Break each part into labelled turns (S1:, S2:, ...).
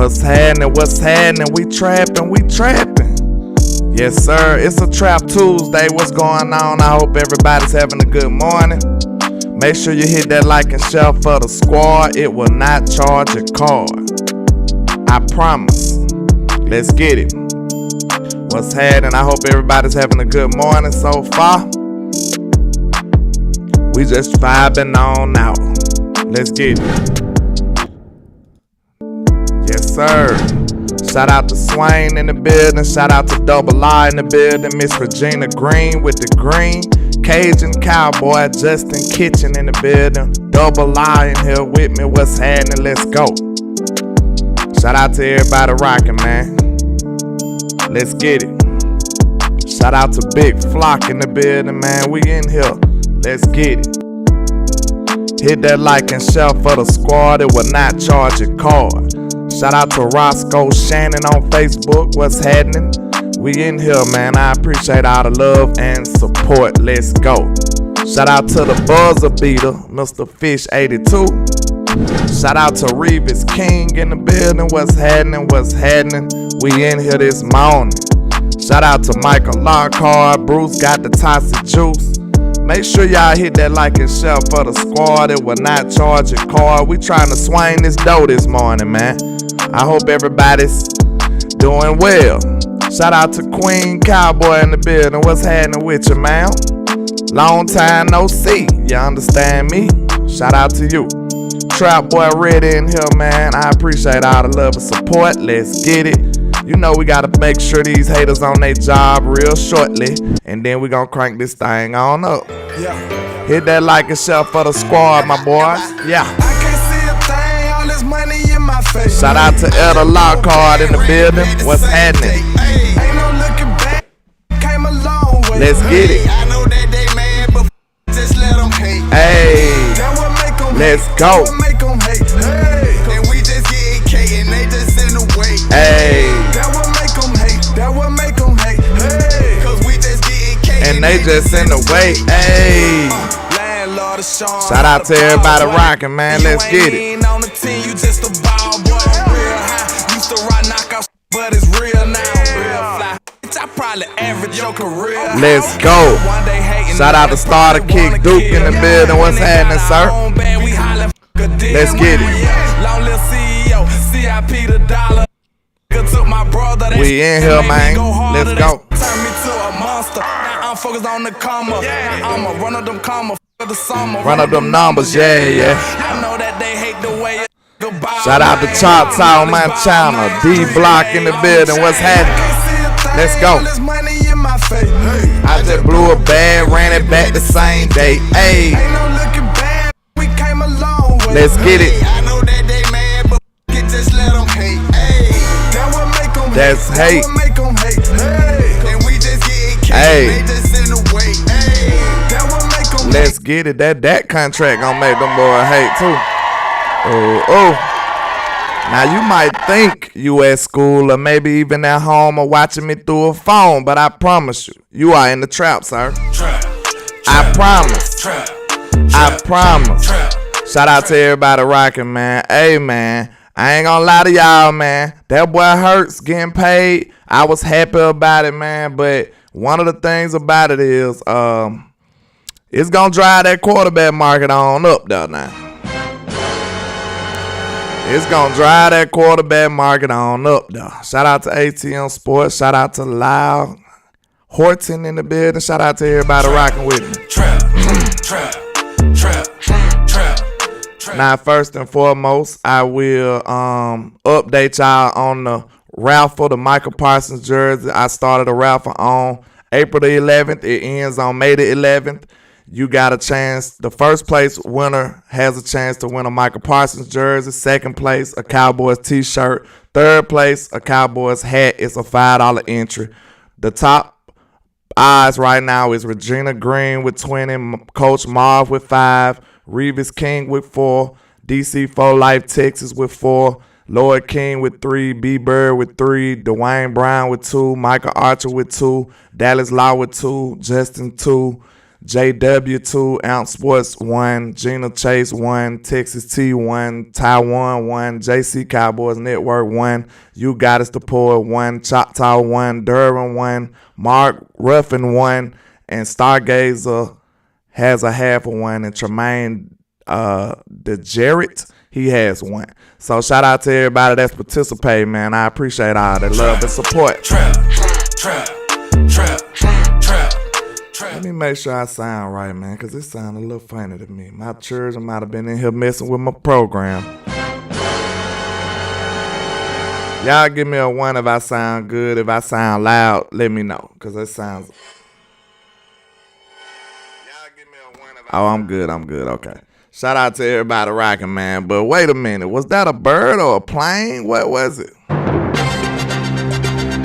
S1: What's happening? What's happening? We trapping, we trapping. Yes, sir. It's a Trap Tuesday. What's going on? I hope everybody's having a good morning. Make sure you hit that like and share for the squad. It will not charge your card. I promise. Let's get it. What's happening? I hope everybody's having a good morning so far. We just vibing on out. Let's get it. Yes, sir. Shout out to Swain in the building. Shout out to Double I in the building. Miss Regina Green with the green. Cajun Cowboy, Justin Kitchen in the building. Double I in here with me. What's happening? Let's go. Shout out to everybody rocking, man. Let's get it. Shout out to Big Flock in the building, man. We in here. Let's get it. Hit that like and share for the squad. It will not charge your card. Shout out to Roscoe Shannon on Facebook. What's happening? We in here, man. I appreciate all the love and support. Let's go. Shout out to the buzzer beater, Mr. Fish 82. Shout out to Revis King in the building. What's happening? What's happening? We in here this morning. Shout out to Michael Lockhart. Bruce got the Tossy Juice. Make sure y'all hit that like and share for the squad. It will not charge your card. We trying to swing this dough this morning, man. I hope everybody's doing well. Shout out to Queen Cowboy in the building. What's happening with you, man? Long time no see. You understand me? Shout out to you. Trap Boy Red in here, man. I appreciate all the love and support. Let's get it. You know we gotta make sure these haters on their job real shortly, and then we gonna crank this thing on up. Yeah. Hit that like and share for the squad, my boys. Yeah.
S2: I can't see a thing, all this money in my face.
S1: Shout out to Elder Lockhart in the building. What's happening?
S2: Ain't no looking back. Came a long way.
S1: Let's get it.
S2: I know that they mad, but just let them hate.
S1: Hey.
S2: That what make them
S1: Let's
S2: hate.
S1: go.
S2: That what make them hate. Hey. And we just getting K and they just in the way.
S1: Hey.
S2: That what make them hate. That what make them hate. Hey. Cause we just getting K
S1: And they just in the way. Hey. Shout out to everybody rocking, man. Let's get it.
S2: On the team, you just a ball boy. Real high. Used to ride knockouts, but it's real now. Real fly. I probably average your career.
S1: Let's go. Shout out to Starter Kick Duke in the building. What's happening, sir? Let's get it.
S2: Long little CEO, CIP the dollar. Took my brother.
S1: We in here, man. Let's go.
S2: Turn me to a monster. Now I'm focused on the comma. Now I'ma run up them comma for the summer.
S1: Run up them numbers, yeah.
S2: I know that they hate the way.
S1: Shout out to Choctaw, Montana. D Block in the building. What's happening? Let's go. I just blew a bag, ran it back the same day. Hey. Let's get it. That's hate. Hey. Let's get it. That contract gonna make them boys hate too. Oh. Now you might think you at school or maybe even at home or watching me through a phone, but I promise you are in the trap, sir. I promise. I promise. Shout out to everybody rocking, man. Hey, man. I ain't gonna lie to y'all, man. That boy Hurts getting paid. I was happy about it, man. But one of the things about it is, it's gonna drive that quarterback market on up there now. It's gonna drive that quarterback market on up there. Shout out to ATM Sports. Shout out to Lyle Horton in the building. Shout out to everybody rocking with me. Trap. Now, first and foremost, I will update y'all on the raffle, the Michael Parsons jersey. I started a raffle on April the 11th. It ends on May the 11th. You got a chance. The first place winner has a chance to win a Michael Parsons jersey. Second place, a Cowboys t-shirt. Third place, a Cowboys hat. It's a $5 entry. The top odds right now is Regina Green with 20, Coach Marv with 5, Revis King with 4, DC 4 Life Texas with 4, Lloyd King with 3, B Bird with 3, Dwayne Brown with 2, Michael Archer with 2, Dallas Law with 2, Justin 2, JW2, Ounce Sports 1, Gina Chase 1, Texas T 1, Taiwan 1, JC Cowboys Network 1, You Got Us the Poet 1, Choctaw 1, Durban 1, Mark Ruffin 1, and Stargazer has a half of 1, and Tremaine DeJarrett, he has 1. So shout out to everybody that's participating, man. I appreciate all the love and support. Let me make sure I sound right, man, because it sounded a little funny to me. My children might have been in here messing with my program. Y'all give me a 1 if I sound good. If I sound loud, let me know, because it sounds... Y'all give me a 1 if I... Oh, I'm good, okay. Shout out to everybody rocking, man. But wait a minute, was that a bird or a plane? What was it?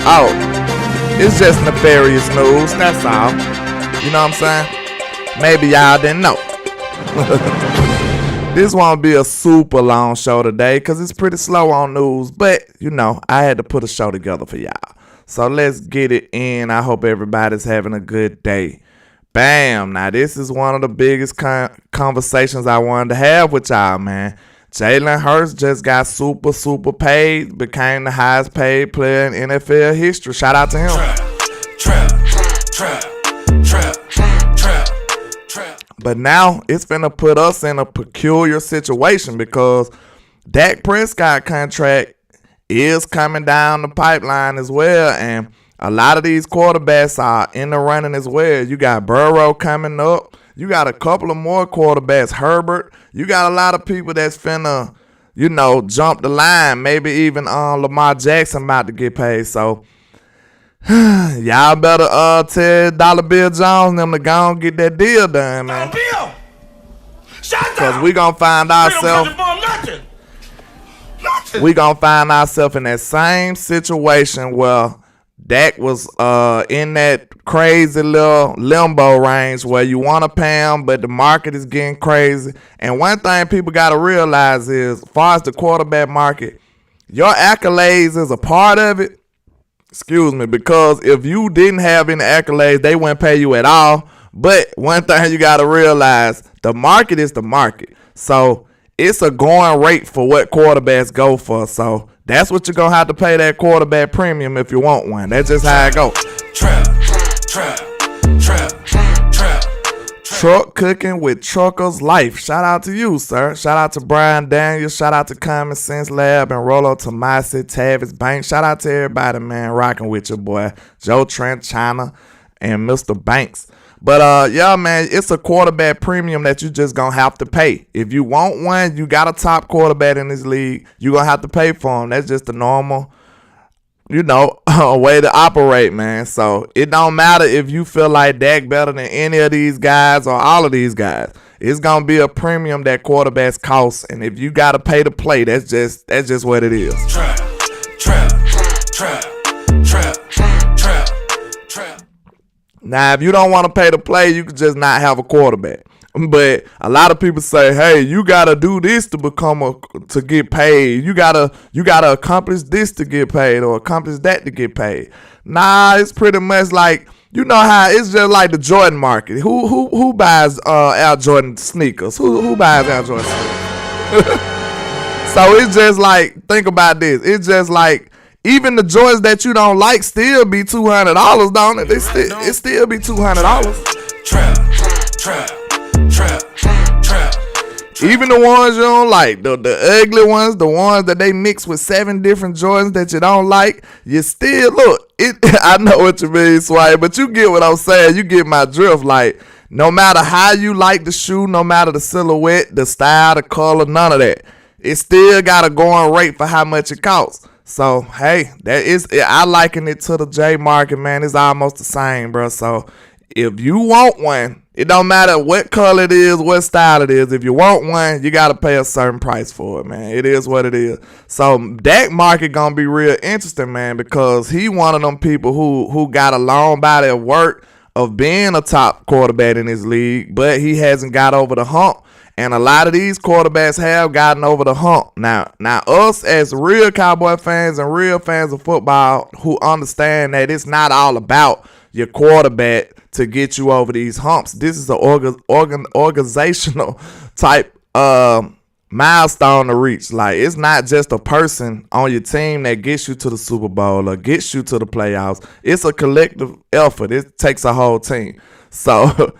S1: Oh, it's just nefarious news, that's all. You know what I'm saying? Maybe y'all didn't know. This won't be a super long show today because it's pretty slow on news. But, you know, I had to put a show together for y'all. So let's get it in. I hope everybody's having a good day. Bam. Now, this is one of the biggest conversations I wanted to have with y'all, man. Jalen Hurts just got super paid. Became the highest paid player in NFL history. Shout out to him. Trap. But now it's finna put us in a peculiar situation because Dak Prescott contract is coming down the pipeline as well, and a lot of these quarterbacks are in the running as well. You got Burrow coming up. You got a couple of more quarterbacks, Herbert. You got a lot of people that's finna, you know, jump the line. Maybe even Lamar Jackson about to get paid. So y'all better tell Dollar Bill Jones them to go and get that deal done, man. Bill, because we gonna find ourselves. We gonna find ourselves in that same situation where Dak was in that crazy little limbo range where you want to pay him, but the market is getting crazy. And one thing people gotta realize is, as far as the quarterback market, your accolades is a part of it. Excuse me, because if you didn't have any accolades, they wouldn't pay you at all. But one thing you got to realize, the market is the market. So it's a going rate for what quarterbacks go for. So that's what you're going to have to pay that quarterback premium if you want one. That's just how it goes. Truck cooking with Truckers Life. Shout out to you, sir. Shout out to Brian Daniels. Shout out to Common Sense Lab and Rollo Tomasi, Tavis Banks. Shout out to everybody, man, rocking with your boy Joe Trent, China, and Mr. Banks. But yeah, man, it's a quarterback premium that you just gonna have to pay. If you want one, you got a top quarterback in this league, you gonna have to pay for him. That's just the normal, you know, way to operate, man. So it don't matter if you feel like Dak better than any of these guys or all of these guys. It's gonna be a premium that quarterbacks cost, and if you gotta pay to play, that's just what it is. Trap. Now, if you don't want to pay to play, you could just not have a quarterback. But a lot of people say, hey, you gotta do this to to get paid. You gotta accomplish this to get paid, or accomplish that to get paid. Nah, it's pretty much like, you know how it's just like the Jordan market. Who buys Air Jordan sneakers? Who buys Air Jordan sneakers? So it's just like, think about this. It's just like, even the Jordans that you don't like still be $200, don't it? It still be $200. Trap. Even the ones you don't like, the ugly ones, the ones that they mix with 7 different Jordans that you don't like, you still look. I know what you mean, Sway, but you get what I'm saying. You get my drift. Like, no matter how you like the shoe, no matter the silhouette, the style, the color, none of that, it still got a going rate for how much it costs. So, hey, I liken it to the J market, man. It's almost the same, bro. So, if you want one, it don't matter what color it is, what style it is. If you want one, you got to pay a certain price for it, man. It is what it is. So, Dak market going to be real interesting, man, because he one of them people who got a long body of work of being a top quarterback in his league, but he hasn't got over the hump. And a lot of these quarterbacks have gotten over the hump. Now us as real Cowboy fans and real fans of football who understand that it's not all about your quarterback to get you over these humps. This is an organizational type milestone to reach. Like, it's not just a person on your team that gets you to the Super Bowl or gets you to the playoffs. It's a collective effort. It takes a whole team. So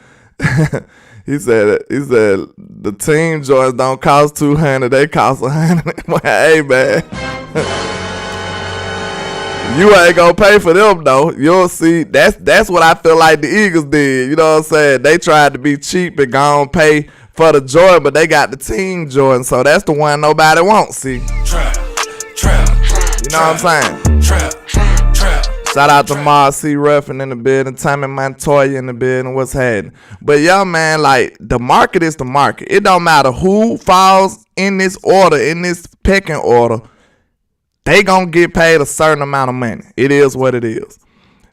S1: he said the team joints don't cost $200, they cost $100. Well, hey man, you ain't gonna pay for them though. You'll see. That's what I feel like the Eagles did. You know what I'm saying? They tried to be cheap and go and pay for the Jordan, but they got the team Jordan, so that's the one nobody wants. See, you know what I'm saying? Shout out to Marcy Ruffin in the building, Tommy Montoya in the building. What's happening? But yeah, man, like, the market is the market. It don't matter who falls in this order, in this pecking order. They gonna get paid a certain amount of money. It is what it is.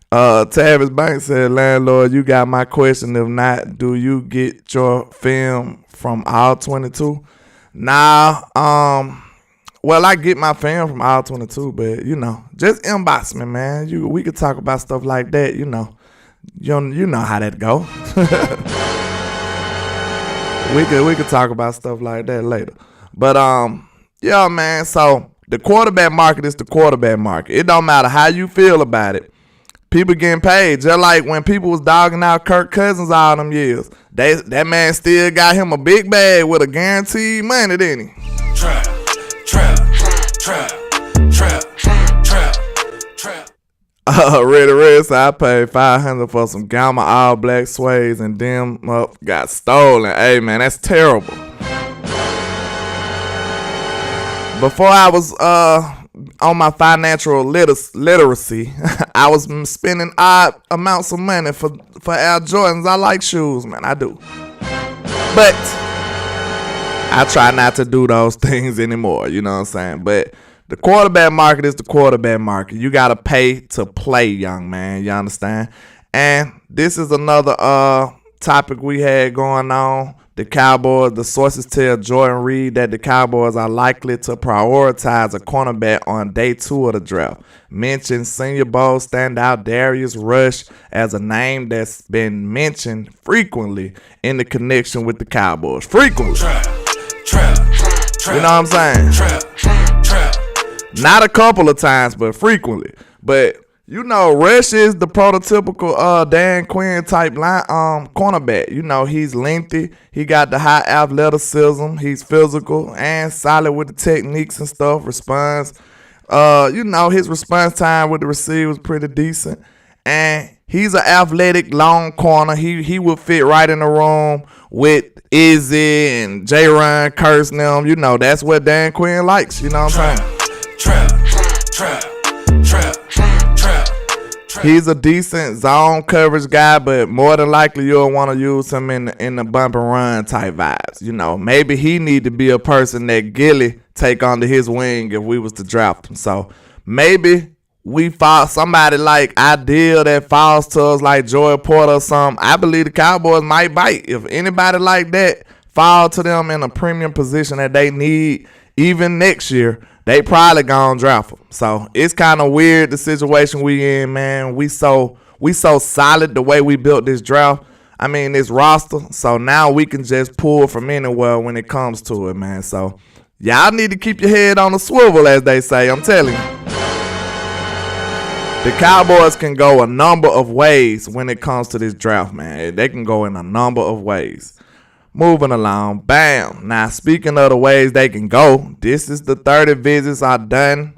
S1: Tavis Banks said, landlord, you got my question. If not, do you get your film from all 22? Nah, well, I get my film from all 22, but you know, just inbox me, man. We could talk about stuff like that, you know. You know how that go. we could talk about stuff like that later. But yeah, man, so the quarterback market is the quarterback market. It don't matter how you feel about it. People getting paid. Just like when people was dogging out Kirk Cousins all them years. That man still got him a big bag with a guaranteed money, didn't he? Trap. Red so I paid $500 for some Gamma all black suedes and them up got stolen. Hey man, that's terrible. Before I was on my financial literacy, I was spending odd amounts of money for Air Jordans. I like shoes, man, I do. But I try not to do those things anymore, you know what I'm saying? But the quarterback market is the quarterback market. You got to pay to play, young man, you understand? And this is another topic we had going on. The Cowboys, the sources tell Jordan Reed that the Cowboys are likely to prioritize a cornerback on day 2 of the draft. Mentioned Senior Bowl standout Darius Rush as a name that's been mentioned frequently in the connection with the Cowboys. Frequently. You know what I'm saying? Not a couple of times, but frequently. But you know, Rush is the prototypical Dan Quinn type cornerback. You know, he's lengthy. He got the high athleticism. He's physical and solid with the techniques and stuff. Responds. You know, his response time with the receiver was pretty decent. And he's an athletic long corner. He would fit right in the room with Izzy and J-Ron, Curse and them. You know, that's what Dan Quinn likes. You know what I'm saying? He's a decent zone coverage guy, but more than likely you'll want to use him in the bump and run type vibes. You know, maybe he need to be a person that Gilly take under his wing if we was to draft him. So maybe we found somebody like ideal that falls to us like Joy Porter or something. I believe the Cowboys might bite. If anybody like that fall to them in a premium position that they need even next year, they probably gonna draft him. So it's kind of weird the situation we in, man. We so solid the way we built this draft. I mean, this roster. So now we can just pull from anywhere when it comes to it, man. So y'all need to keep your head on the swivel, as they say. I'm telling you. The Cowboys can go a number of ways when it comes to this draft, man. They can go in a number of ways. Moving along, bam. Now, speaking of the ways they can go, this is the 30 visits are done.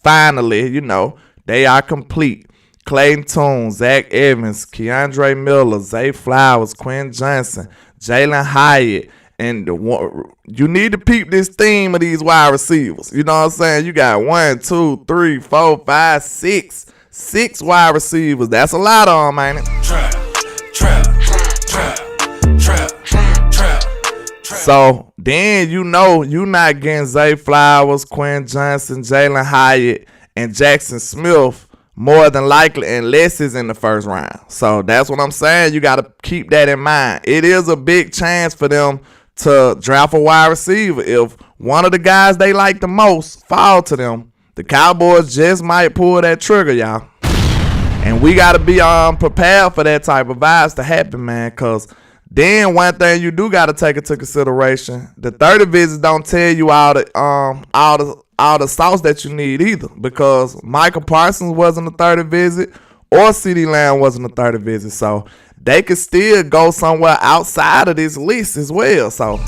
S1: Finally, you know, they are complete. Clayton Tune, Zach Evans, Keandre Miller, Zay Flowers, Quinn Johnson, Jalen Hyatt, and you need to peep this theme of these wide receivers. You know what I'm saying? You got 1, 2, 3, 4, 5, 6. 6 wide receivers. That's a lot of them, ain't it? Trap. So then you know you're not getting Zay Flowers, Quinn Johnson, Jalen Hyatt, and Jackson Smith more than likely unless it's in the first round. So that's what I'm saying. You got to keep that in mind. It is a big chance for them to draft a wide receiver. If one of the guys they like the most fall to them, the Cowboys just might pull that trigger, y'all. And we got to be prepared for that type of vibes to happen, man, because then one thing you do got to take into consideration, the 30 visits don't tell you all the sauce that you need either, because Michael Parsons wasn't a 30 visit or CeeDee Lamb wasn't a 30 visit, so they could still go somewhere outside of this list as well. So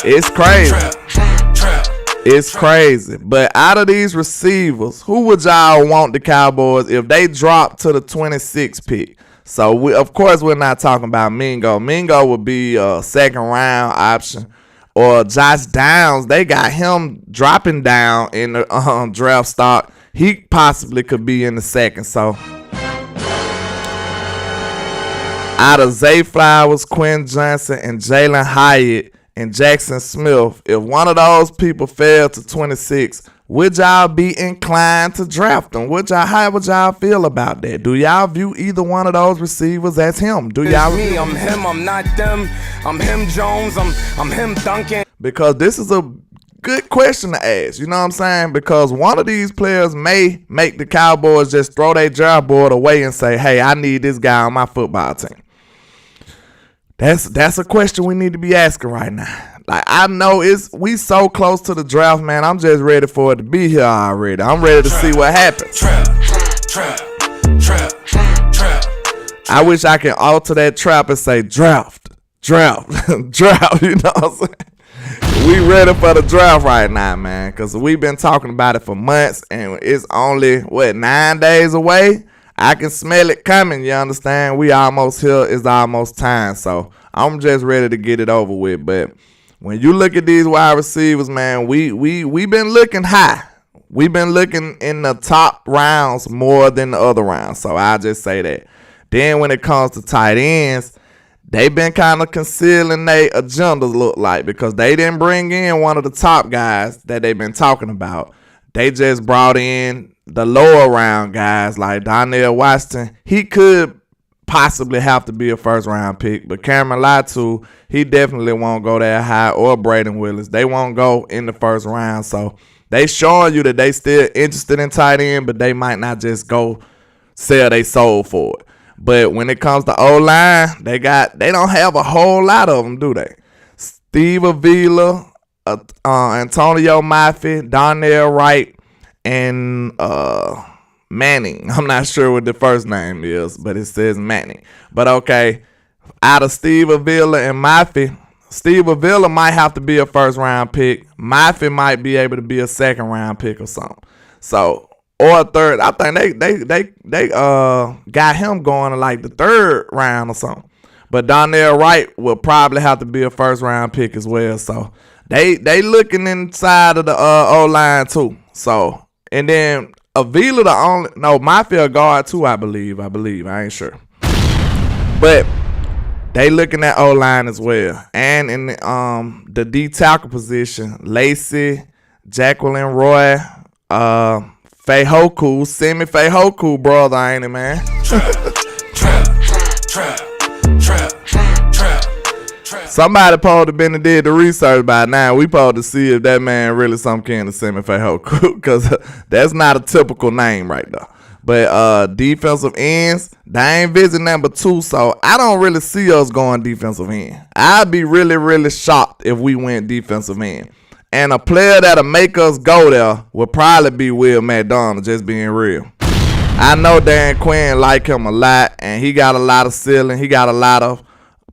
S1: it's crazy. It's crazy. But out of these receivers, who would y'all want the Cowboys if they drop to the 26th pick? So, of course, we're not talking about Mingo. Mingo would be a second-round option. Or Josh Downs, they got him dropping down in the draft stock. He possibly could be in the second. So, out of Zay Flowers, Quinn Johnson, and Jalen Hyatt, and Jackson Smith, if one of those people fell to 26, would y'all be inclined to draft them? How would y'all feel about that? Do y'all view either one of those receivers as him? Do y'all?
S2: It's me, I'm him, I'm not them. I'm him Jones, I'm him Duncan.
S1: Because this is a good question to ask, you know what I'm saying? Because one of these players may make the Cowboys just throw their draft board away and say, hey, I need this guy on my football team. That's a question we need to be asking right now. Like, I know we so close to the draft, man. I'm just ready for it to be here already. I'm ready to see what happens. I wish I could alter that trap and say draft, draft. You know what I'm saying? We ready for the draft right now, man, because we've been talking about it for months, and it's only, 9 days away? I can smell it coming, you understand? We almost here. It's almost time. So I'm just ready to get it over with. But when you look at these wide receivers, man, we been looking high. We've been looking in the top rounds more than the other rounds. So I just say that. Then when it comes to tight ends, they been kind of concealing their agendas, look like, because they didn't bring in one of the top guys that they've been talking about. They just brought in the lower round guys like Donnell Washington. He could possibly have to be a first round pick, but Cameron Latu, he definitely won't go that high, or Braden Willis. They won't go in the first round. So they showing you that they still interested in tight end, but they might not just go sell their soul for it. But when it comes to O-line, they don't have a whole lot of them, do they? Steve Avila, Antonio Maffey, Darnell Wright, and Manning. I'm not sure what the first name is, but it says Manning. But okay, out of Steve Avila and Maffey, Steve Avila might have to be a first round pick. Maffey might be able to be a second round pick or something. So, or a third. I think they got him going to like the third round or something. But Darnell Wright will probably have to be a first round pick as well. So they looking inside of the O-line too. So, and then Avila Maffey a guard too, I believe. I ain't sure. But they looking at O-line as well. And in the D tackle position, Lacey, Jacqueline Roy, Feihoku, Semi Feihoku, brother, ain't it, man? Somebody supposed to been and did the research by now. We supposed to see if that man really some kind of Semi Feihoku, because that's not a typical name right there. But defensive ends, they ain't visit number 2, so I don't really see us going defensive end. I'd be really, really shocked if we went defensive end. And a player that'll make us go there would probably be Will McDonald, just being real. I know Dan Quinn like him a lot, and he got a lot of ceiling. He got a lot of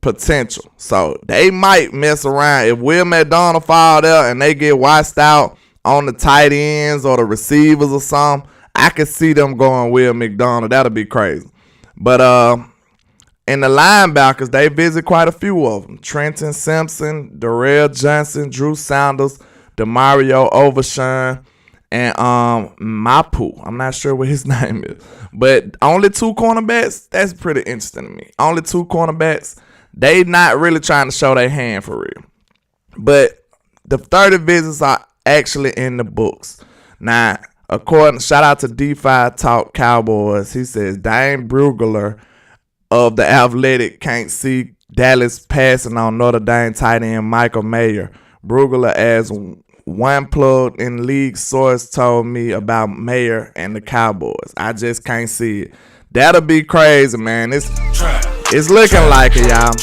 S1: potential. So they might mess around. If Will McDonald fall there and they get washed out on the tight ends or the receivers or something, I could see them going Will McDonald. That'll be crazy. But in the linebackers, they visit quite a few of them. Trenton Simpson, Darrell Johnson, Drew Sanders, Demario Overshawn, and Mapu. I'm not sure what his name is. But only 2 cornerbacks, that's pretty interesting to me. Only 2 cornerbacks. They not really trying to show their hand for real. But the 30 visits are actually in the books. Now, shout out to D5 Talk Cowboys. He says Dane Brugler of the Athletic can't see Dallas passing on Notre Dame tight end Michael Mayer. Brugler as one plugged in league source told me about Mayor and the Cowboys. I just can't see it. That'll be crazy, man. It's looking like it, y'all.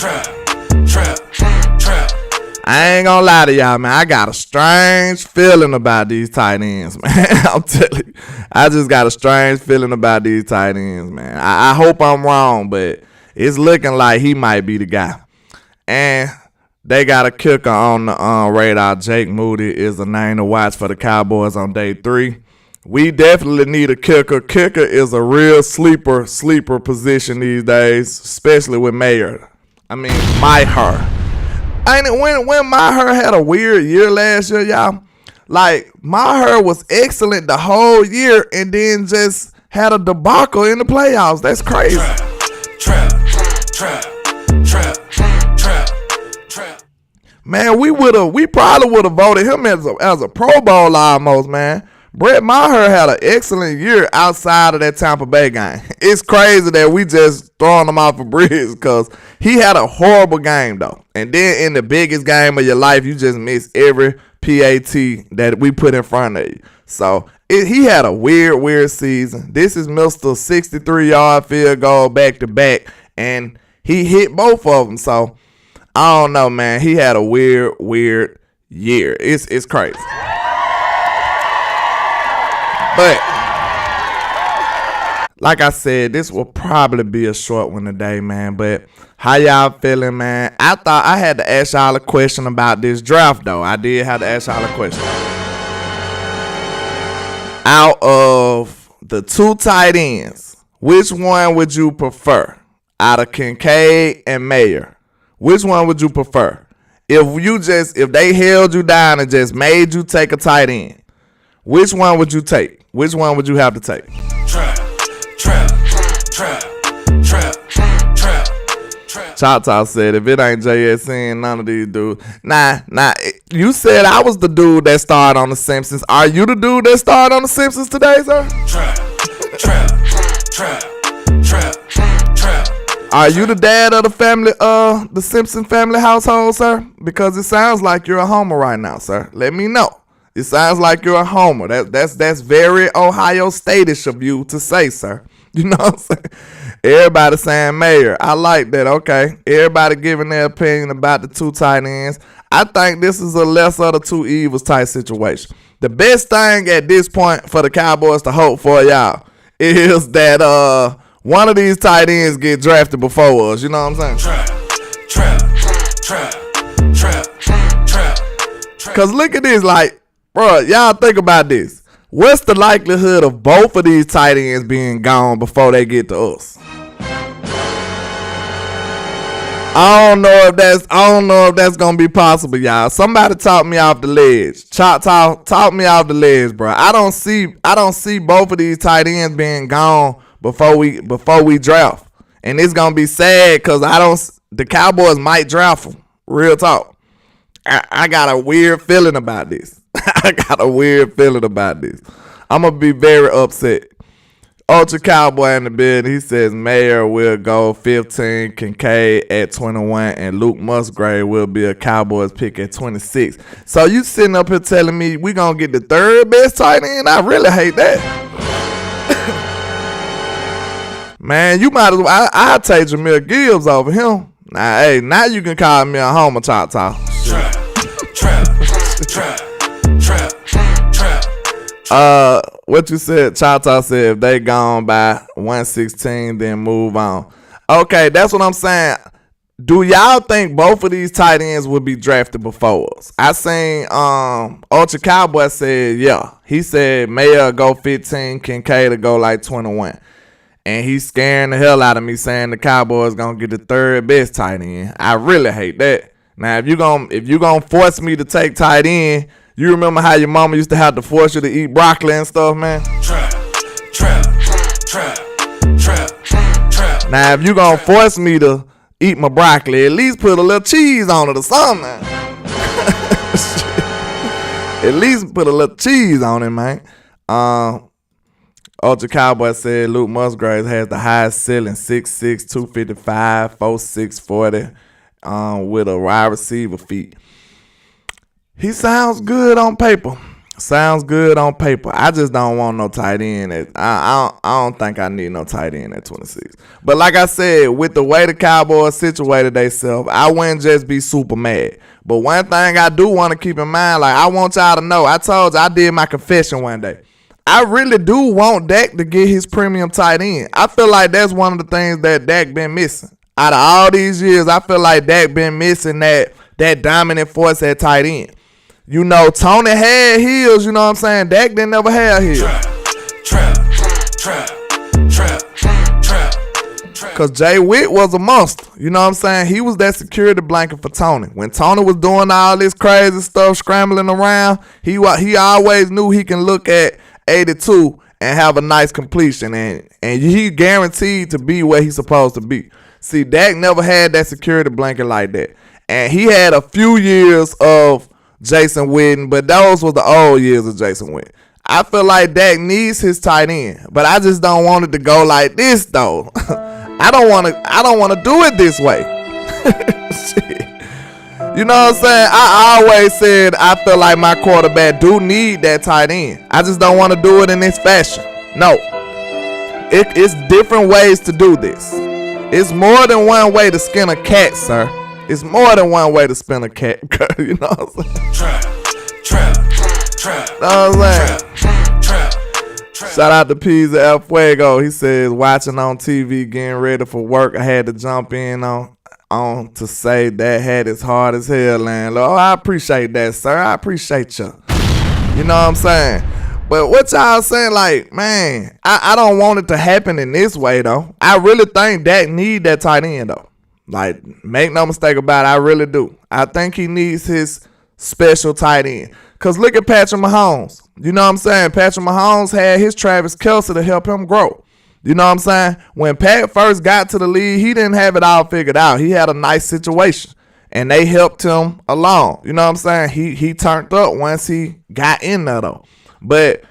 S1: I ain't gonna lie to y'all, man. I got a strange feeling about these tight ends, man. I'm telling you. I just got a strange feeling about these tight ends, man. I hope I'm wrong, but it's looking like he might be the guy. And they got a kicker on the radar. Jake Moody is a name to watch for the Cowboys on day 3. We definitely need a kicker. Kicker is a real sleeper position these days, especially with Mayer. I mean, Maher. Ain't it when Maher had a weird year last year, y'all? Like, Maher was excellent the whole year and then just had a debacle in the playoffs. That's crazy. Man, we probably would have voted him as a Pro Bowl almost, man. Brett Maher had an excellent year outside of that Tampa Bay game. It's crazy that we just throwing him off a bridge because he had a horrible game, though. And then in the biggest game of your life, you just miss every PAT that we put in front of you. So he had a weird season. This is Mr. 63-yard field goal back-to-back, and he hit both of them. So I don't know, man. He had a weird year. It's crazy. But like I said, this will probably be a short one today, man. But how y'all feeling, man? I thought I had to ask y'all a question about this draft, though. I did have to ask y'all a question. Out of the 2 tight ends, which one would you prefer? Out of Kincaid and Mayer, which one would you prefer? If they held you down and just made you take a tight end, which one would you take? Which one would you have to take? Choctaw said, if it ain't JSN, none of these dudes. Nah, you said I was the dude that starred on The Simpsons. Are you the dude that starred on The Simpsons today, sir? Are you the dad of the family, the Simpson family household, sir? Because it sounds like you're a homer right now, sir. Let me know. It sounds like you're a homer. That's very Ohio State-ish of you to say, sir. You know what I'm saying? Everybody saying Mayer. I like that. Okay. Everybody giving their opinion about the 2 tight ends. I think this is a lesser of the 2 evils type situation. The best thing at this point for the Cowboys to hope for, y'all, is that one of these tight ends get drafted before us. You know what I'm saying? Because look at this, like, bro, y'all think about this. What's the likelihood of both of these tight ends being gone before they get to us? I don't know if that's gonna be possible, y'all. Somebody talk me off the ledge. Talk me off the ledge, bro. I don't see both of these tight ends being gone before we draft. And it's gonna be sad because the Cowboys might draft them. Real talk. I got a weird feeling about this. I'm going to be very upset. Ultra Cowboy in the building. He says Mayer will go 15, Kincaid at 21, and Luke Musgrave will be a Cowboys pick at 26. So you sitting up here telling me we going to get the 3rd best tight end? I really hate that. Man, you might as well. I'll take Jameer Gibbs over him. Now you can call me a homer, Choctaw. What you said, Choctaw said if they gone by 116, then move on. Okay, that's what I'm saying. Do y'all think both of these tight ends would be drafted before us? I seen Ultra Cowboy said yeah. He said Mayer go 15, Kincaid to go like 21. And he's scaring the hell out of me saying the Cowboys gonna get the 3rd best tight end. I really hate that. Now if you gonna force me to take tight end, you remember how your mama used to have to force you to eat broccoli and stuff, man? Now, if you gonna force me to eat my broccoli, at least put a little cheese on it or something. At least put a little cheese on it, man. Ultra Cowboy said Luke Musgrave has the highest ceiling, 6'6", 255, 4'6", 40, with a wide receiver feet. He sounds good on paper. Sounds good on paper. I just don't want no tight end. I don't think I need no tight end at 26. But like I said, with the way the Cowboys situated themselves, I wouldn't just be super mad. But one thing I do want to keep in mind, like I want y'all to know, I told you I did my confession one day. I really do want Dak to get his premium tight end. I feel like that's one of the things that Dak been missing. Out of all these years, I feel like Dak been missing that dominant force at tight end. You know, Tony had heels, you know what I'm saying? Dak didn't never have heels. Because Jay Witt was a monster, you know what I'm saying? He was that security blanket for Tony. When Tony was doing all this crazy stuff, scrambling around, he always knew he can look at 82 and have a nice completion. And he guaranteed to be where he's supposed to be. See, Dak never had that security blanket like that. And he had a few years of Jason Witten, but those were the old years of Jason Witten. I feel like Dak needs his tight end, but I just don't want it to go like this though. I don't want to do it this way. Shit. You know what I'm saying? I always said I feel like my quarterback do need that tight end. I just don't want to do it in this fashion. No. It's different ways to do this. It's more than one way to skin a cat, sir. It's more than one way to spin a cat. You know what I'm saying? Know what I'm saying? Shout out to Pizza El Fuego. He says, watching on TV, getting ready for work. I had to jump in on to say that had as hard as hell, landlord. Oh, I appreciate that, sir. I appreciate you. You know what I'm saying? But what y'all saying, like, man, I don't want it to happen in this way, though. I really think Dak need that tight end, though. Like, make no mistake about it, I really do. I think he needs his special tight end. Because look at Patrick Mahomes. You know what I'm saying? Patrick Mahomes had his Travis Kelce to help him grow. You know what I'm saying? When Pat first got to the league, he didn't have it all figured out. He had a nice situation. And they helped him along. You know what I'm saying? He turned up once he got in there, though. But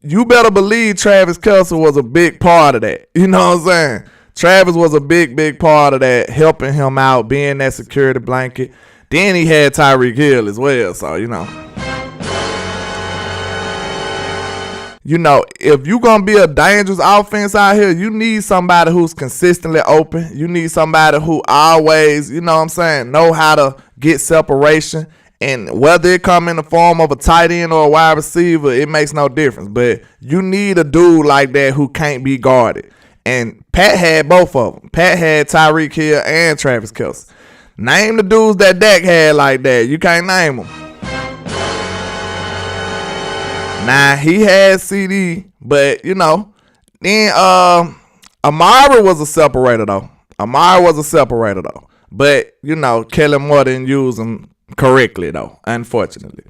S1: you better believe Travis Kelce was a big part of that. You know what I'm saying? Travis was a big part of that, helping him out, being that security blanket. Then he had Tyreek Hill as well. So, you know, if you're going to be a dangerous offense out here, you need somebody who's consistently open. You need somebody who always, you know what I'm saying, know how to get separation. And whether it come in the form of a tight end or a wide receiver, it makes no difference. But you need a dude like that who can't be guarded. And Pat had both of them. Pat had Tyreek Hill and Travis Kelce. Name the dudes that Dak had like that. You can't name them. Nah, he had CD, but then Amari was a separator though. But Kellen Moore didn't use him correctly though, unfortunately.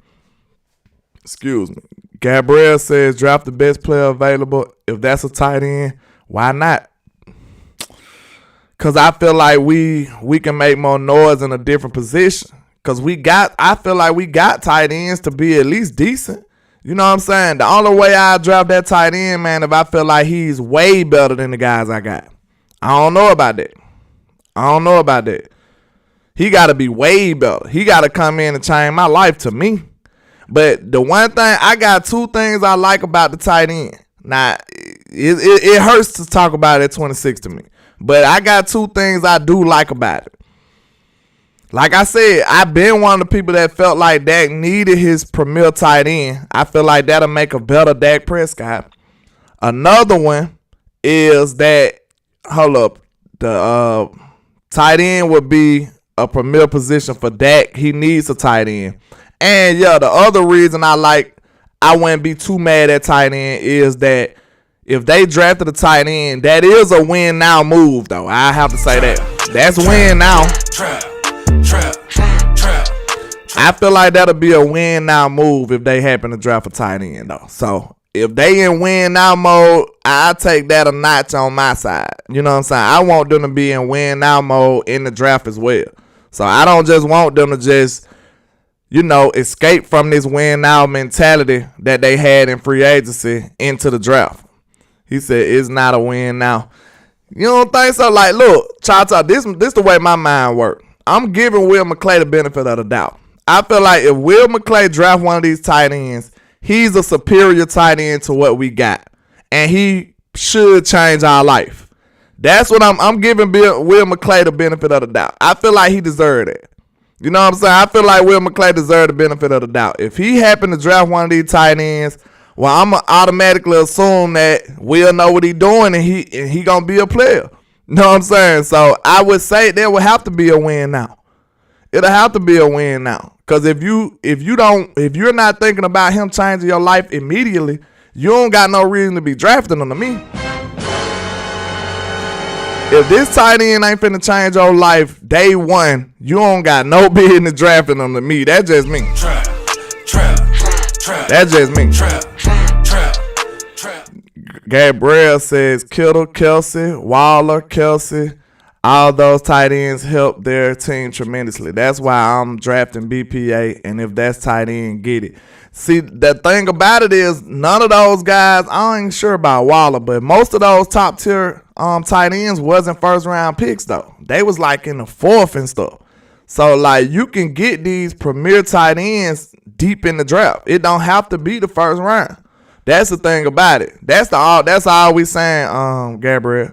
S1: Excuse me. Gabriel says draft the best player available. If that's a tight end, why not? Because I feel like we can make more noise in a different position. Because I feel like we got tight ends to be at least decent. You know what I'm saying? The only way I draft that tight end, man, if I feel like he's way better than the guys I got. I don't know about that. He got to be way better. He got to come in and change my life to me. But the one thing, I got two things I like about the tight end. Now, it hurts to talk about it at 26 to me. But I got two things I do like about it. Like I said, I've been one of the people that felt like Dak needed his premier tight end. I feel like that'll make a better Dak Prescott. Another one is that, the tight end would be a premier position for Dak. He needs a tight end. And yeah, the other reason I wouldn't be too mad at tight end is that if they drafted a tight end, that is a win now move though. I have to say that. That's win now. I feel like that'll be a win now move if they happen to draft a tight end though. So if they in win now mode, I take that a notch on my side. You know what I'm saying? I want them to be in win now mode in the draft as well. So I don't just want them to just, escape from this win now mentality that they had in free agency into the draft. He said it's not a win now. You don't think so? Like, look, Cha-Cha, this the way my mind works. I'm giving Will McClay the benefit of the doubt. I feel like if Will McClay draft one of these tight ends, he's a superior tight end to what we got, and he should change our life. That's what I'm giving Will McClay the benefit of the doubt. I feel like he deserved it. You know what I'm saying? I feel like Will McClay deserved the benefit of the doubt. If he happened to draft one of these tight ends, well, I'm going to automatically assume that Will know what he's doing and he going to be a player. You know what I'm saying? So I would say there will have to be a win now. It'll have to be a win now. Because if you're not thinking about him changing your life immediately, you don't got no reason to be drafting him to me. If this tight end ain't finna change your life day one, you don't got no business drafting them to me. That's just me. That's just me. Gabriel says Kittle, Kelsey, Waller, Kelsey, all those tight ends help their team tremendously. That's why I'm drafting BPA, and if that's tight end, get it. See, the thing about it is none of those guys, I ain't sure about Waller, but most of those top tier tight ends wasn't first round picks though. They was like in the fourth and stuff. So like you can get these premier tight ends deep in the draft. It don't have to be the first round. That's the thing about it. That's all we saying, Gabriel.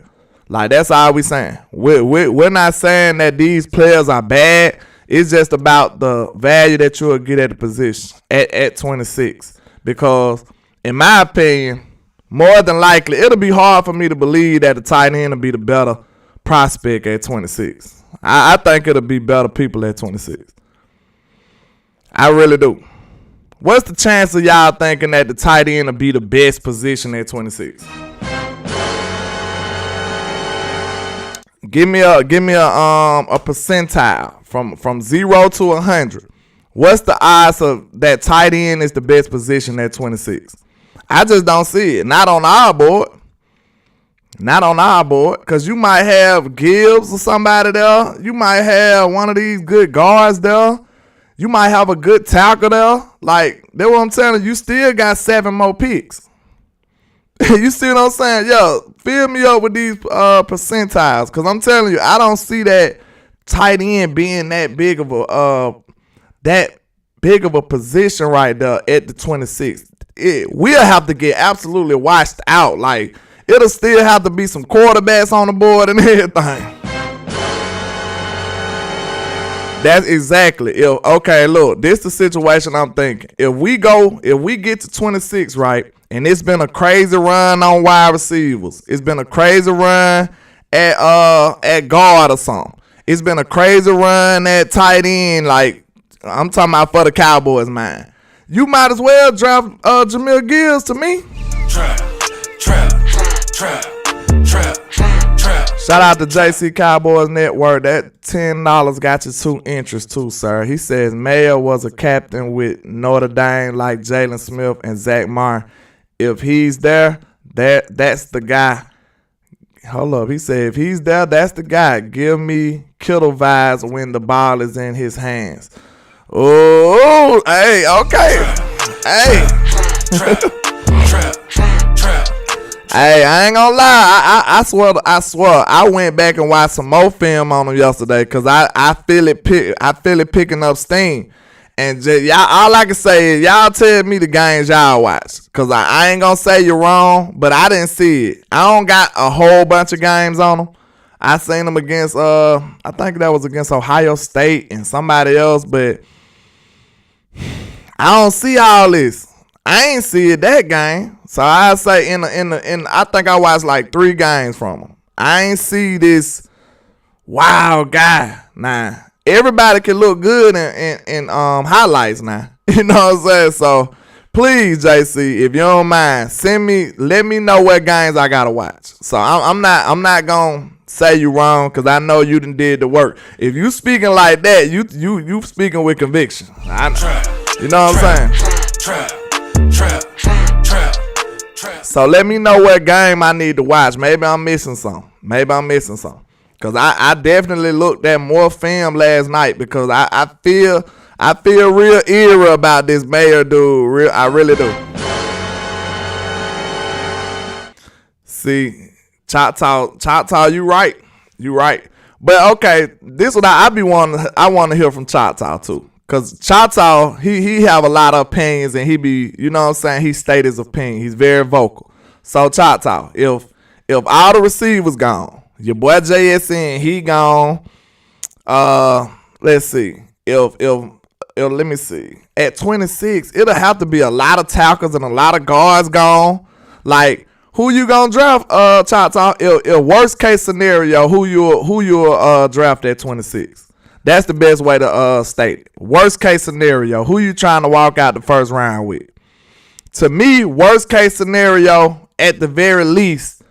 S1: Like that's all we saying. We're not saying that these players are bad. It's just about the value that you'll get at the position at 26. Because in my opinion, more than likely, it'll be hard for me to believe that the tight end will be the better prospect at 26. I think it'll be better people at 26. I really do. What's the chance of y'all thinking that the tight end will be the best position at 26? Give me a percentile from 0 to 100. What's the odds of that tight end is the best position at 26? I just don't see it. Not on our board. Not on our board. Because you might have Gibbs or somebody there. You might have one of these good guards there. You might have a good tackle there. Like, that's what I'm telling you. You still got 7 more picks. You see what I'm saying? Yo, fill me up with these percentiles. Because I'm telling you, I don't see that tight end being that big of a position right there at the 26th. We'll have to get absolutely washed out. Like, it'll still have to be some quarterbacks on the board and everything. That's exactly. Okay, look, this is the situation I'm thinking. If we get to 26, right, and it's been a crazy run on wide receivers. It's been a crazy run at guard or something. It's been a crazy run at tight end. Like, I'm talking about for the Cowboys, man. You might as well draft Jamil Gibbs to me. Trap. Shout out to JC Cowboys Network. That $10 got you 2 interests too, sir. He says Mayer was a captain with Notre Dame like Jalen Smith and Zach Martin. If he's there, that's the guy. Hold up. He said if he's there, that's the guy. Give me Kittle vibes when the ball is in his hands. Oh, hey, okay. Hey. Hey, I ain't gonna lie. I swear. I went back and watched some more film on him yesterday because I feel it picking up steam. And y'all, all I can say is y'all tell me the games y'all watch. Because I ain't gonna say you're wrong, but I didn't see it. I don't got a whole bunch of games on them. I seen them against, I think that was against Ohio State and somebody else, but I don't see all this. I ain't see it that game. So I say in I think I watched like 3 games from him. I ain't see this wild guy. Nah, everybody can look good in highlights now. You know what I'm saying? So please, JC, if you don't mind, let me know what games I gotta watch. So I'm not gonna say you wrong because I know you done did the work. If you speaking like that, you speaking with conviction. You know what I'm saying? So let me know what game I need to watch. Maybe I'm missing something. Because I definitely looked at more film last night because I feel real eerie about this Mayer dude. I really do. See, Choctaw, you right. But okay, this is what I want to hear from Choctaw too. Cause Chata, he have a lot of opinions and he be, you know what I'm saying, he state his opinion. He's very vocal. So Chata, if all the receivers gone, your boy JSN, he gone. Let's see. If let me see. At 26, it'll have to be a lot of tackles and a lot of guards gone. Like, who you gonna draft, Chata? If worst case scenario, who you draft at 26? That's the best way to state it. Worst case scenario, who you trying to walk out the first round with? To me, worst case scenario, at the very least,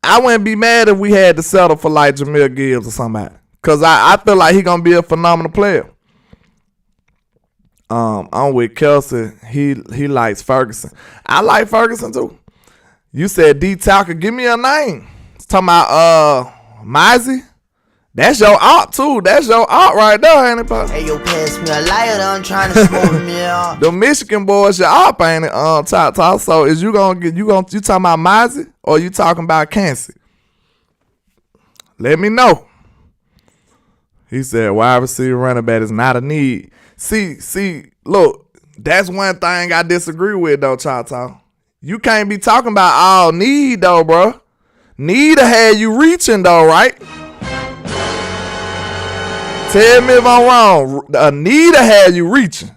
S1: I wouldn't be mad if we had to settle for like Jahmyr Gibbs or somebody. Cause I feel like he gonna be a phenomenal player. I'm with Kelsey. He likes Ferguson. I like Ferguson too. You said D Talker, give me a name. It's talking about Mizey. That's your op too. That's your op right there, ain't it, Pop?
S3: Hey, yo, pass me a lighter. I'm trying to smoke me out.
S1: The Michigan boys your op, ain't it? Talk. So is you talking about Mizey or you talking about Kansas? Let me know. He said wide receiver running back is not a need. See, look, that's one thing I disagree with though, Chata. You can't be talking about all need though, bro. Need to have you reaching though, right? Tell me if I'm wrong. A need to have you reaching.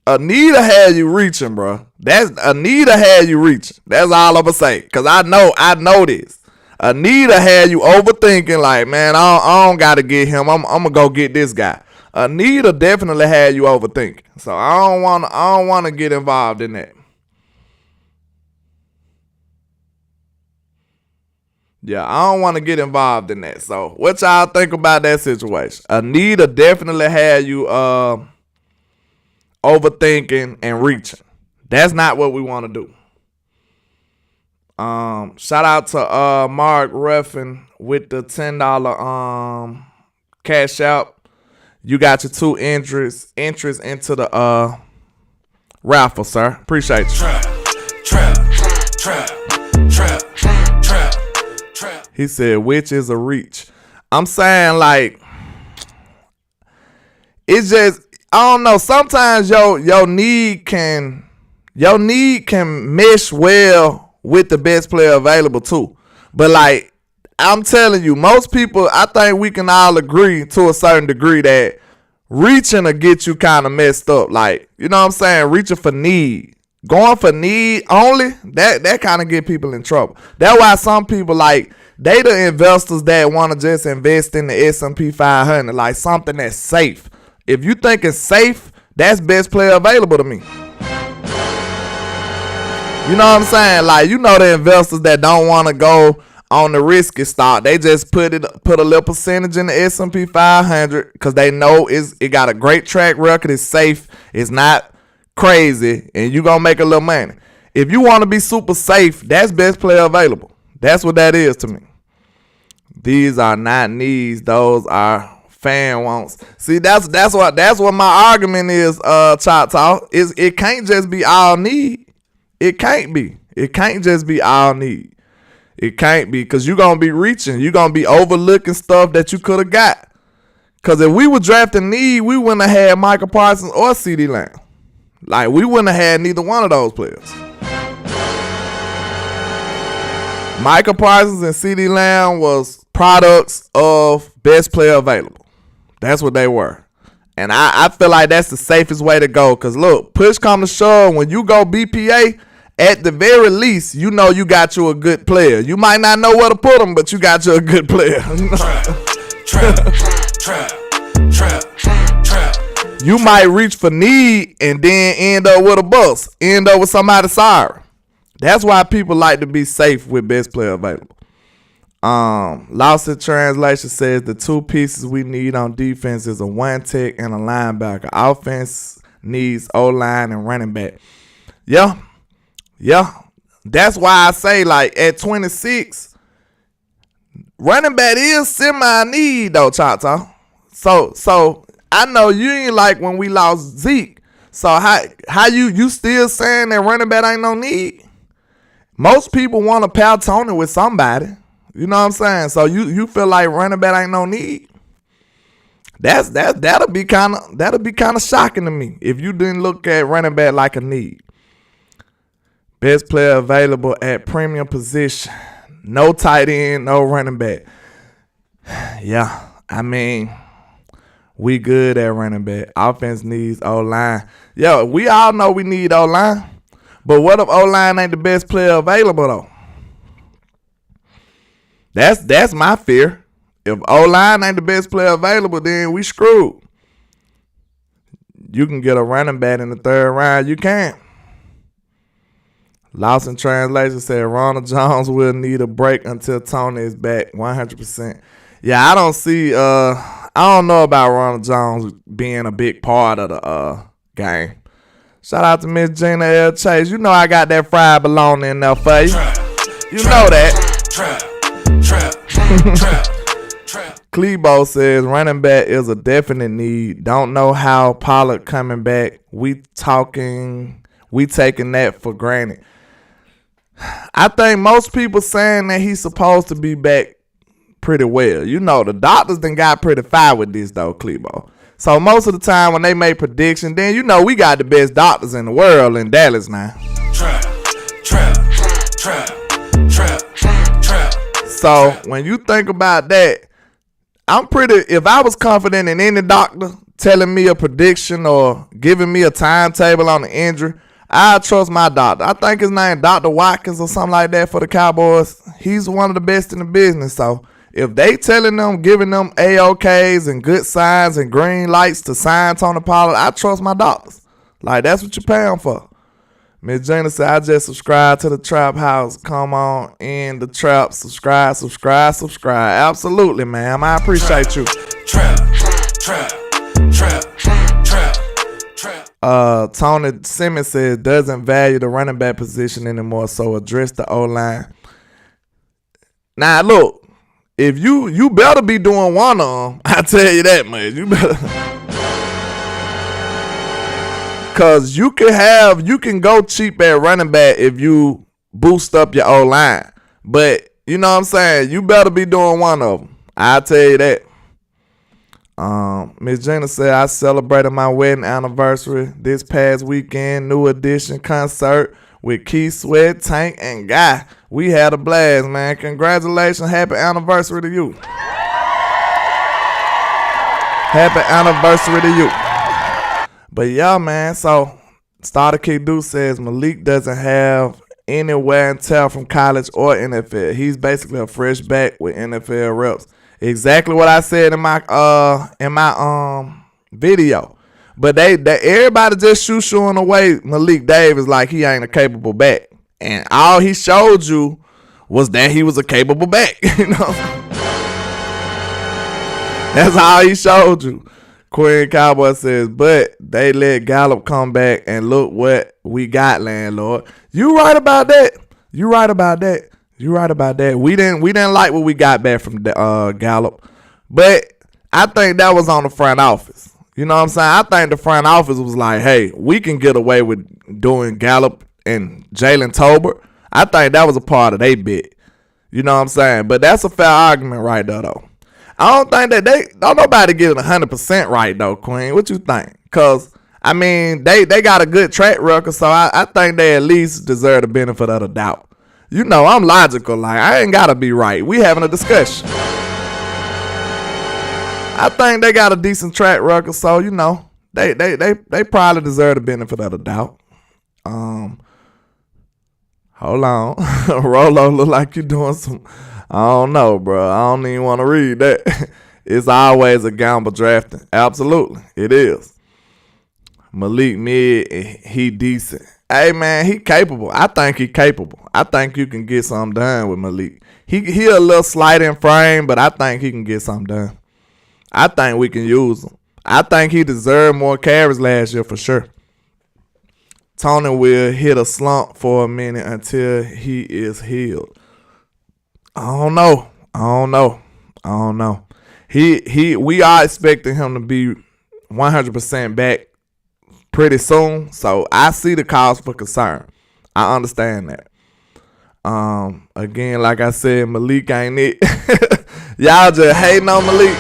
S1: A need to have you reaching, bro. That's a need to have you reaching. That's all I'm gonna say. Cause I know this. A need to have you overthinking, like, man, I don't gotta get him. I'm gonna go get this guy. A need to definitely have you overthinking. So I don't wanna get involved in that. Yeah, I don't want to get involved in that. So what y'all think about that situation? A need to definitely have you overthinking and reaching. That's not what we want to do. Shout out to Mark Ruffin with the $10 cash out. You got your 2 entries into the raffle, sir. Appreciate you. Trap. He said, which is a reach. I'm saying, like, it's just, I don't know. Sometimes your need can mesh well with the best player available too. But like, I'm telling you, most people, I think we can all agree to a certain degree that reaching will get you kind of messed up. Like, you know what I'm saying? Reaching for need. Going for need only, that kind of get people in trouble. That's why some people, like, they the investors that want to just invest in the S&P 500, like something that's safe. If you think it's safe, that's best player available to me. You know what I'm saying? Like, you know the investors that don't want to go on the risky stock. They just put a little percentage in the S&P 500 because they know it got a great track record. It's safe. It's not crazy, and you gonna make a little money. If you want to be super safe, that's best player available. That's what that is to me. These are not needs; those are fan wants. See, that's what my argument is. Chop talk is it can't just be all need. It can't be. It can't just be all need. It can't be, because you're gonna be reaching. You're gonna be overlooking stuff that you could have got. Because if we were drafting need, we wouldn't have had Michael Parsons or CeeDee Lamb. Like, we wouldn't have had neither one of those players. Michael Parsons and CeeDee Lamb was products of best player available. That's what they were. And I feel like that's the safest way to go. Because, look, push come to shove, when you go BPA, at the very least, you know you got you a good player. You might not know where to put him, but you got you a good player. Trap. You might reach for need and then end up with a bust. End up with somebody sorry. That's why people like to be safe with best player available. Lost in translation says the 2 pieces we need on defense is a 1 tech and a linebacker. Offense needs O-line and running back. Yeah. That's why I say, like, at 26, running back is semi-need though, Chata. So I know you ain't like when we lost Zeke. So how you still saying that running back ain't no need? Most people want to pal Tony with somebody. You know what I'm saying? So you feel like running back ain't no need? That'll be kind of shocking to me if you didn't look at running back like a need. Best player available at premium position. No tight end, no running back. Yeah, I mean, we good at running back. Offense needs O-line. Yo, we all know we need O-line. But what if O-line ain't the best player available, though? That's my fear. If O-line ain't the best player available, then we screwed. You can get a running back in the third round. You can't. Lost in translation said Ronald Jones will need a break until Tony is back 100%. Yeah, I don't know about Ronald Jones being a big part of the game. Shout out to Miss Gina L. Chase. You know I got that fried bologna in there for you. You know that. Klebo says running back is a definite need. Don't know how Pollard coming back. We taking that for granted. I think most people saying that he's supposed to be back pretty well. You know, the doctors done got pretty fire with this though, Klebo. So most of the time when they make predictions, then you know we got the best doctors in the world in Dallas now. So when you think about that, if I was confident in any doctor telling me a prediction or giving me a timetable on the injury, I trust my doctor. I think his name Dr. Watkins or something like that for the Cowboys. He's one of the best in the business. So if they telling them, giving them AOKs and good signs and green lights to sign Tony Pollard, I trust my doctors. Like, that's what you're paying for. Miss Gina said, I just subscribed to the Trap House. Come on in the trap. Subscribe. Absolutely, ma'am. I appreciate you. Tony Simmons says doesn't value the running back position anymore, so address the O-line. Now look, if you better be doing one of them, I tell you that much. You better, cause you can go cheap at running back if you boost up your O-line, but you know what I'm saying, you better be doing one of them. I tell you that. Miss Gina said, I celebrated my wedding anniversary this past weekend. New Edition concert with Keith Sweat, Tank, and Guy. We had a blast, man. Congratulations. Happy anniversary to you. Happy anniversary to you. But yeah, man, so Starter Kick Dude says Malik doesn't have any wear and tear from college or NFL. He's basically a fresh back with NFL reps. Exactly what I said in my video. But they everybody just shooing away Malik Davis like he ain't a capable back. And all he showed you was that he was a capable back. You know? That's all he showed you. Queen Cowboy says, but they let Gallup come back and look what we got, landlord. You right about that. We didn't like what we got back from Gallup, but I think that was on the front office. You know what I'm saying? I think the front office was like, hey, we can get away with doing Gallup and Jalen Tolbert. I think that was a part of their bid. You know what I'm saying? But that's a fair argument right there, though. I don't think that don't nobody get it 100% right, though, Queen. What you think? Because, I mean, they got a good track record, so I think they at least deserve the benefit of the doubt. You know, I'm logical. Like, I ain't got to be right. We having a discussion. I think they got a decent track record, so, you know, they probably deserve the benefit of the doubt. Hold on. Rolo look like you doing some, I don't know, bro. I don't even want to read that. It's always a gamble drafting. Absolutely. It is. Malik mid, he decent. Hey, man, he capable. I think he capable. I think you can get something done with Malik. He a little slight in frame, but I think he can get something done. I think we can use him. I think he deserved more carries last year for sure. Tony will hit a slump for a minute until he is healed. I don't know. We are expecting him to be 100% back pretty soon, so I see the cause for concern. I understand that. Again, like I said, Malik ain't it. Y'all just hating on Malik.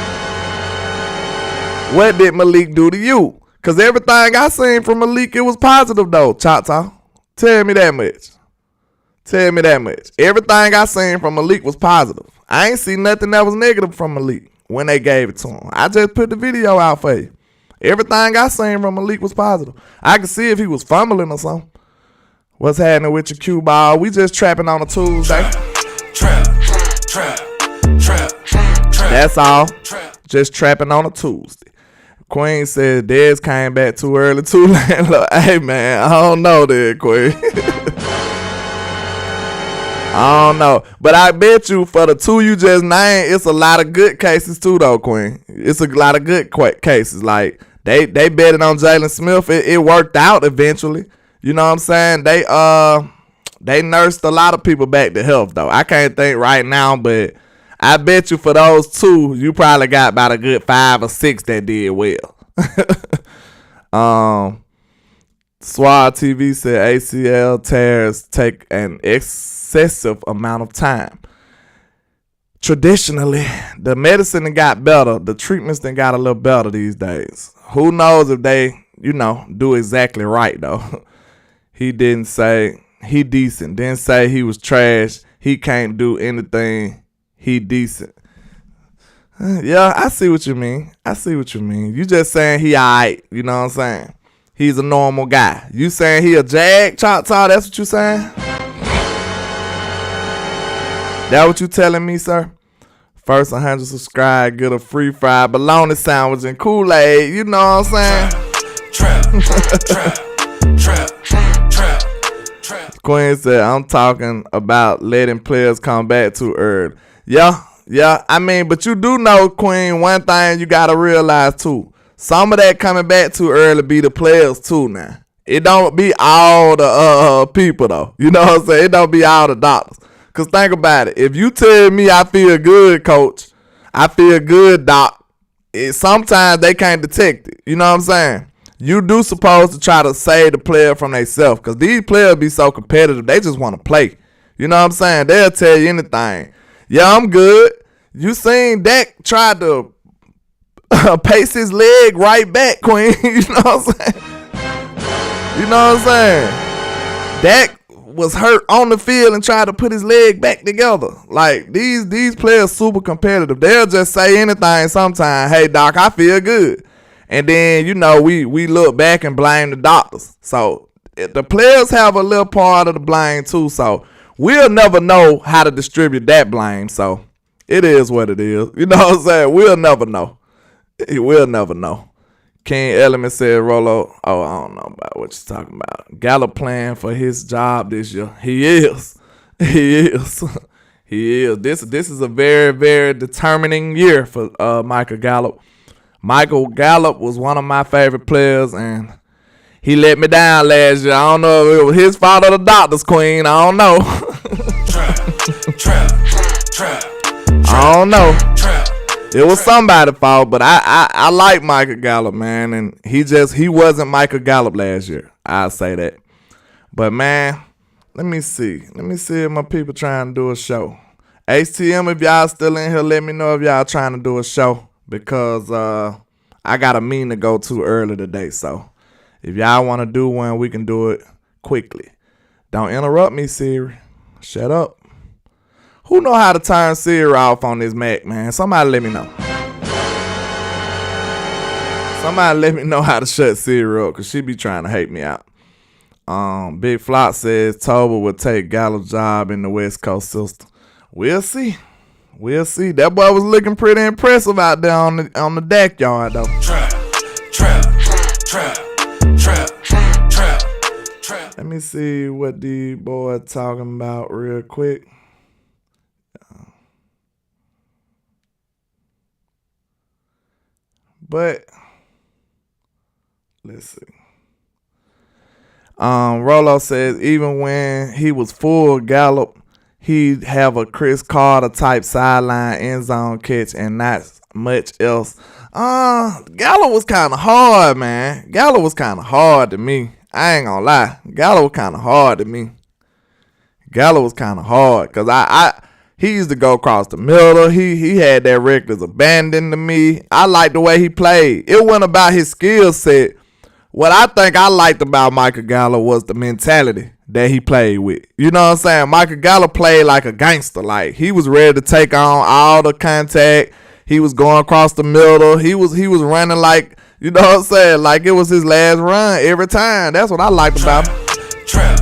S1: What did Malik do to you? Because everything I seen from Malik, it was positive, though, Choctaw. Tell me that much. Tell me that much. Everything I seen from Malik was positive. I ain't seen nothing that was negative from Malik when they gave it to him. I just put the video out for you. Everything I seen from Malik was positive. I could see if he was fumbling or something. What's happening with your cue ball? We just trapping on a Tuesday.
S2: Trap.
S1: That's all. Just trapping on a Tuesday. Queen said Dez came back too early, too late. Look, hey, man, I don't know that, Queen. I don't know. But I bet you for the two you just named, it's a lot of good cases too, though, Queen. It's a lot of good cases. Like, they betted on Jalen Smith. It worked out eventually. You know what I'm saying? They nursed a lot of people back to health, though. I can't think right now, but I bet you for those two, you probably got about a good 5 or 6 that did well. Swag TV said ACL tears take an excessive amount of time. Traditionally, the medicine done got better. The treatments done got a little better these days. Who knows if they, do exactly right, though. He didn't say he decent. Didn't say he was trash. He can't do anything. He decent. Yeah, I see what you mean. You just saying he alright. You know what I'm saying? He's a normal guy. You saying he a jag, Choctaw? That's what you saying? That what you telling me, sir? First 100 subscribe, get a free fried bologna sandwich and Kool-Aid. You know what I'm saying?
S2: Trap.
S1: Queen said, I'm talking about letting players come back too early. Yeah. I mean, but you do know, Queen, one thing you got to realize, too. Some of that coming back too early be the players, too, now. It don't be all the people, though. You know what I'm saying? It don't be all the doctors. Because think about it. If you tell me I feel good, coach, I feel good, doc, sometimes they can't detect it. You know what I'm saying? You do supposed to try to save the player from themselves. Because these players be so competitive, they just want to play. You know what I'm saying? They'll tell you anything. Yeah, I'm good. You seen Dak try to pace his leg right back, Queen. You know what I'm saying? Dak was hurt on the field and tried to put his leg back together. Like, these players super competitive. They'll just say anything sometimes. Hey, doc, I feel good. And then, we look back and blame the doctors. So, the players have a little part of the blame, too. So, we'll never know how to distribute that blame. So, it is what it is. You know what I'm saying? We'll never know. We'll never know. King Element said, Rolo, I don't know about what you're talking about. Gallup playing for his job this year. He is. This is a very, very determining year for Michael Gallup. Michael Gallup was one of my favorite players, and he let me down last year. I don't know if it was his fault or the doctor's, Queen. I don't know.
S2: Trap.
S1: I don't know. It was somebody's fault, but I like Michael Gallup, man, and he wasn't Michael Gallup last year. I'll say that. But man, let me see if my people trying to do a show. HTM, if y'all still in here, let me know if y'all trying to do a show, because I got a meeting to go to early today. So if y'all want to do one, we can do it quickly. Don't interrupt me, Siri. Shut up. Who know how to turn Siri off on this Mac, man? Somebody let me know. Somebody let me know how to shut Siri up, because she be trying to hate me out. Big Flop says Toba will take Gallup's job in the West Coast system. We'll see. That boy was looking pretty impressive out there on the deck yard, though.
S2: Trap.
S1: Let me see what the boy talking about real quick. But let's see. Rolo says even when he was full Gallup, he'd have a Chris Carter type sideline end zone catch and not much else. Gallup was kind of hard, man. Gallup was kind of hard to me. I ain't gonna lie. Gallup was kind of hard to me. Gallup was kind of hard because He used to go across the middle. He had that reckless abandon to me. I liked the way he played. It wasn't about his skill set. What I think I liked about Michael Gallup was the mentality that he played with. You know what I'm saying? Michael Gallup played like a gangster. Like, he was ready to take on all the contact. He was going across the middle. He was running like, you know what I'm saying? Like it was his last run every time. That's what I liked about him.
S2: Trap.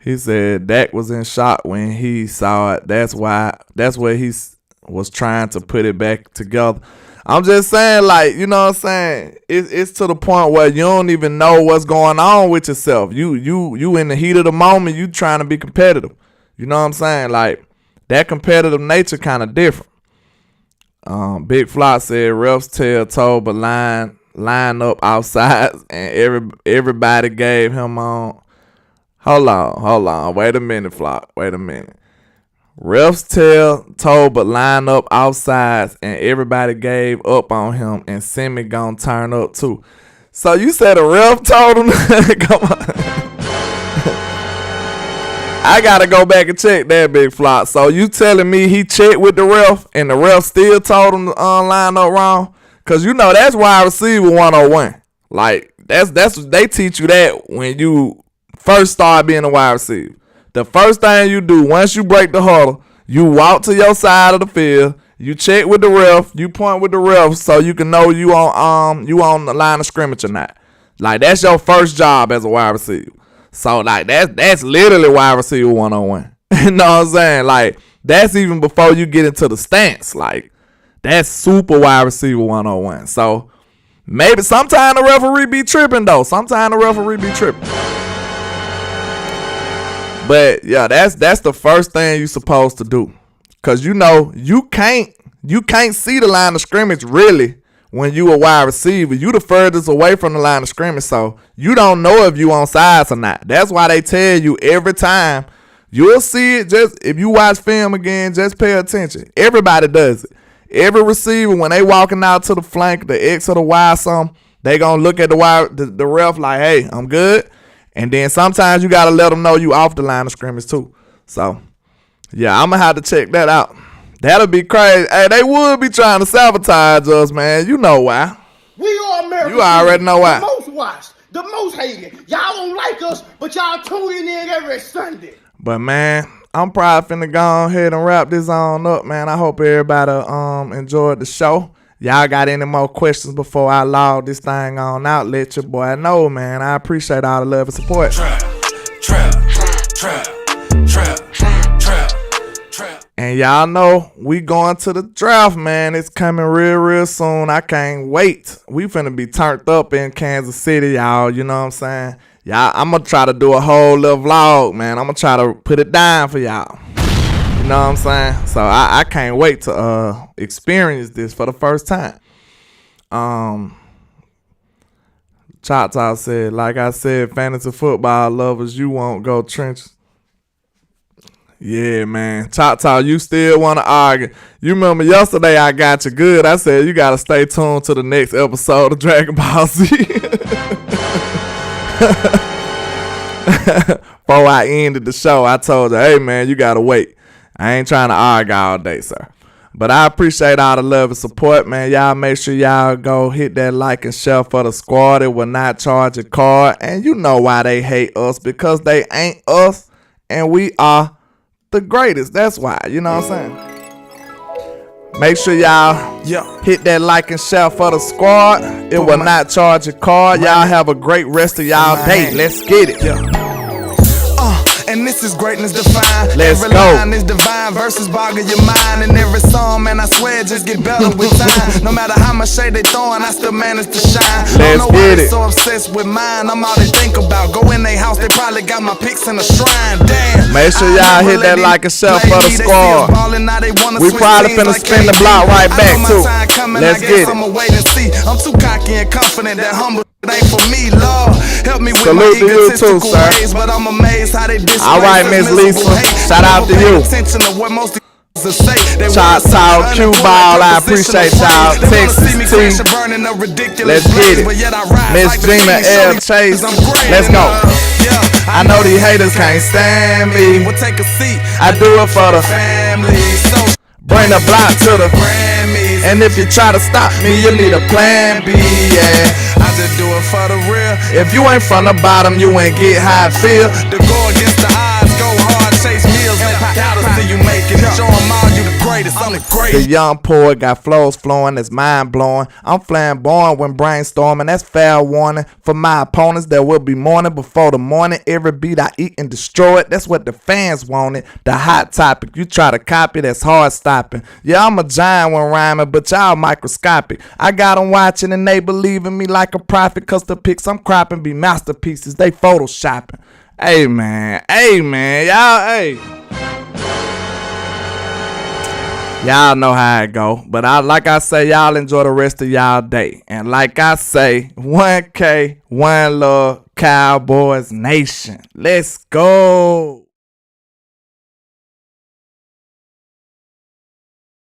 S1: He said Dak was in shock when he saw it. That's where he was trying to put it back together. I'm just saying, like, you know what I'm saying? It's to the point where you don't even know what's going on with yourself. You in the heat of the moment, you trying to be competitive. You know what I'm saying? Like, that competitive nature kind of different. Big Flock said refs tell Toba line up outside and everybody gave him on. Hold on. Wait a minute, Flock. Wait a minute. Refs tell Toba line up outside and everybody gave up on him and Simi gonna turn up too. So you said a ref told him? Come on. I gotta go back and check that, Big Flock. So you telling me he checked with the ref and the ref still told him to line up wrong? Cause you know that's wide receiver 101. Like that's they teach you that when you first start being a wide receiver. The first thing you do once you break the huddle, you walk to your side of the field, you check with the ref, you point with the ref so you can know you on the line of scrimmage or not. Like that's your first job as a wide receiver. So like that's literally wide receiver 101. You know what I'm saying? Like that's even before you get into the stance. Like that's super wide receiver 101. So maybe sometime the referee be tripping though. But yeah, that's the first thing you supposed to do. Cause you know you can't see the line of scrimmage really when you a wide receiver. You the furthest away from the line of scrimmage, so you don't know if you on sides or not. That's why they tell you every time. You'll see it just if you watch film again, just pay attention. Everybody does it. Every receiver, when they walking out to the flank, the X or the Y, something, they gonna look at the ref like, hey, I'm good. And then sometimes you got to let them know you off the line of scrimmage too. So, yeah, I'm going to have to check that out. That'll be crazy. Hey, they would be trying to sabotage us, man. You know why.
S4: We are America.
S1: You already know why.
S4: The most watched, the most hated. Y'all don't like us, but y'all tuning in every Sunday.
S1: But, man, I'm probably finna go ahead and wrap this on up, man. I hope everybody enjoyed the show. Y'all got any more questions before I log this thing on out? Let your boy know, man. I appreciate all the love and support.
S2: Trap.
S1: And y'all know we going to the draft, man. It's coming real soon. I can't wait. We finna be turned up in Kansas City, y'all. You know what I'm saying? Y'all, I'm gonna try to do a whole little vlog, man. I'm gonna try to put it down for y'all. You know what I'm saying? So I can't wait to experience this for the first time. Choctaw said, like I said, fantasy football lovers, you won't go trenches. Yeah, man. Choctaw, you still want to argue. You remember yesterday I got you good. I said you got to stay tuned to the next episode of Dragon Ball Z. Before I ended the show, I told you, hey, man, you got to wait. I ain't trying to argue all day, sir. But I appreciate all the love and support, man. Y'all make sure y'all go hit that like and share for the squad. It will not charge a card. And you know why they hate us. Because they ain't us. And we are the greatest. That's why. You know what I'm saying? Make sure y'all hit that like and share for the squad. It will not charge a card. Y'all have a great rest of y'all day. Let's get it.
S2: And this is greatness defined.
S1: Let's
S2: every
S1: go.
S2: line is divine, verses boggle your mind. And every song, man, I swear, just get better with time. No matter how much shade they throwing, I still manage to shine.
S1: Let's get it.
S2: So obsessed with mine, I'm all they think about. Go in their house, they probably got my pics in a shrine. Damn.
S1: Make sure y'all hit that like and share for the squad. We probably finna spin the block right back too. Let's get it.
S2: I'm too cocky and confident that humble ain't for me, Lord. Help me with
S1: Salute
S2: my
S1: to you too,
S2: egotistical
S1: sir.
S2: ways, but I'm amazed how they display.
S1: All right, Miss Lisa. Shout out to you. Choctaw, Q-Ball, I appreciate y'all. Texas T. Let's get it. Miss Gina L. Chase. Let's go. I know these haters can't stand me.
S2: Well, take a seat.
S1: I do it for the
S2: Family. So
S1: bring the block to the
S2: Grammys.
S1: and if you try to stop me, you need a plan B, yeah.
S2: I just do it for the real.
S1: If you ain't from the bottom, you ain't get how I feel.
S2: To go against the odds, go hard, chase meals, make dollars till you make it. Show 'em all you the greatest, I'm the
S1: The
S2: greatest.
S1: young poet got flows flowing, that's mind blowing. I'm flamboyant when brainstorming, that's fair warning. For my opponents, there will be morning before the morning. Every beat I eat and destroy it, that's what the fans wanted. The hot topic, you try to copy, that's hard stopping. Yeah, I'm a giant when rhyming, but y'all microscopic. I got them watching and they believe in me like a prophet, cause the pics I'm cropping be masterpieces, they photoshopping. Hey man, y'all, hey. Y'all know how it go, but like I say, y'all enjoy the rest of y'all day. And like I say, 1K, one love, Cowboys Nation. Let's go.